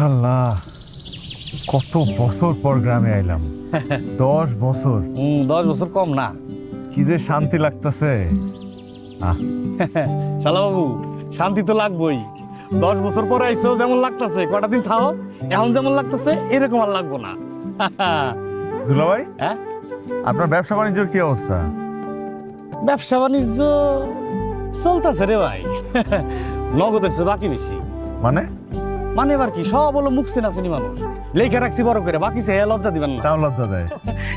আল্লাহ, কত বছর পর গ্রামে আইলাম। 10 বছর। 10 বছর কম না। কি যে শান্তি লাগতেছে। শালা বাবু, শান্তি তো লাগবেই। 10 বছর পরে আইসো যেমন লাগতেছে, কটা দিন থাও এখন যেমন লাগতেছে এরকম আর লাগবো না। দুলা ভাই, হ্যাঁ, আপনার ব্যবসা বাণিজ্যের কি অবস্থা? ব্যবসা বাণিজ্য চলতেছে রে ভাই। নগদের চেয়ে বাকি বেশি। মানে মানে এবার কি সব হলো মুখ চেনা চিনি মানুষ। লেখা রাখছি বড় করে, বাকি চেয়ে লজ্জা দিবেন না। তাও লজ্জা দেয়।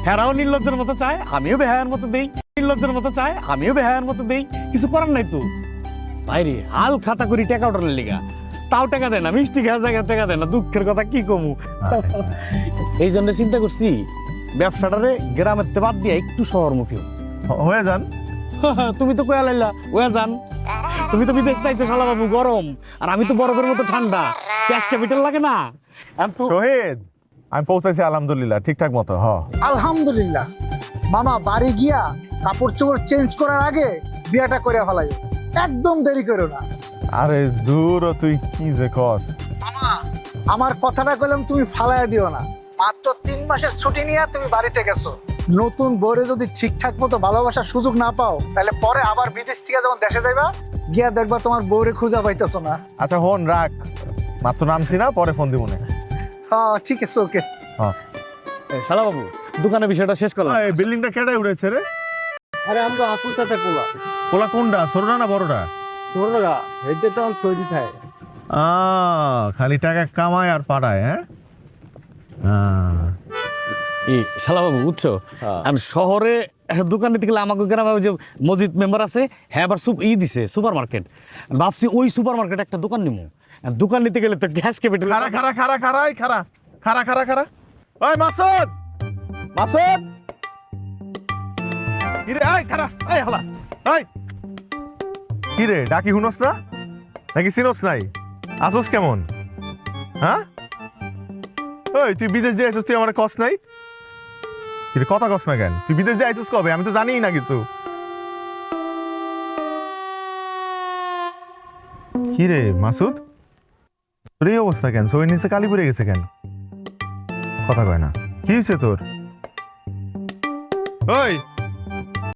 হেরাও নির্লজ্জের মতো চায়, আমিও বেহায়ার মতো দেই। নির্লজ্জের মতো চায়, আমিও বেহায়ার মতো দেই। কিছু করার নাই তো ভাইরে, হাল খাতা করি টাকা উঠানোর লিগা, তাও টাকা দেয় না। মিষ্টি খাওয়া জায়গায় টাকা দেয় না। দুঃখের কথা কি কমু। এই জন্য চিন্তা করছি ব্যবসাটারে গ্রামের তে বাদ দিয়ে একটু শহরমুখী হও। হয়ে যান। তুমি তো কয়া লাইলা ওয়া যান। তুমি তো বিদেশ পাইছো শালা বাবু, গরম, আর আমি তো বরফের মতো ঠান্ডা। ক্যাশ ক্যাপিটাল লাগে না। শহীদ, আমি পৌঁছাইছি আলহামদুলিল্লাহ ঠিকঠাক মতো। আলহামদুলিল্লাহ। মামা বাড়ি গিয়া কাপড় চোপড় চেঞ্জ করার আগে বিয়াটা করে ফেলাই, একদম দেরি করো না। আরে দূর, তুই কি যে কস। মামা আমার কথাটা কইলাম তুমি ফালাইয়া দিও না। মাত্র 3 মাসের ছুটি নিয়ে তুমি বাড়িতে গেছো। নতুন বউরে যদি ঠিকঠাক মতো ভালোবাসার সুযোগ না পাও, তাহলে পরে আবার বিদেশ থেকে যখন দেশে যাইবা, গিয়া দেখবা তোমার বউরে খুঁজা পাইতেছো না। আচ্ছা হন, রাখ, মাত্র নামছি না, পরে ফোন দিব না। হ্যাঁ ঠিক আছে, ওকে। শালা বাবু, দোকানের বিষয়টা শেষ করলাম। এই বিল্ডিংটা কেডাই উড়েছে রে? আরে আমি তো আপুর সাথে পোলা। পোলা কোনটা, ছোটটা না বড়টা? ছোটরা হেডে তো চৈরি থাকে। খালি টাকা কামায় আর পাড়ায়। এই শালা বাবু বুঝছো, আমি শহরে দোকান নিতে গেলে আমাকে গ্রামে ওই যে মসজিদ মেম্বার আছে, হ্যাঁ আবার দিছে সুপার মার্কেট। ভাবছি ওই সুপার মার্কেটে একটা দোকান নিবো। দোকান নিতে গেলে তো গ্যাস ক্যাপিটাল। খারা খারা খারা খারা খারা খারা খারা খারা। ওই মাসুদ, মাসুদ, কিরে আয় খারা, এই হালা, এই কিরে ডাকি হুনস না নাকি চিনস নাই? আসস কেমন? হ্যাঁ, ওই তুই বিদেশ দিয়ে আসছিস, তুই আমার কস নাই? কিরে কথা কস না কেন? তুই বিদেশ দিয়ে আইছিস কবে? আমি তো জানিই না কিছু। কিরে মাসুদ, তোর এই অবস্থা কেন? শরীর নিচে কালি পড়ে গেছে কেন? কথা কয় না, কি হয়েছে তোর? ওই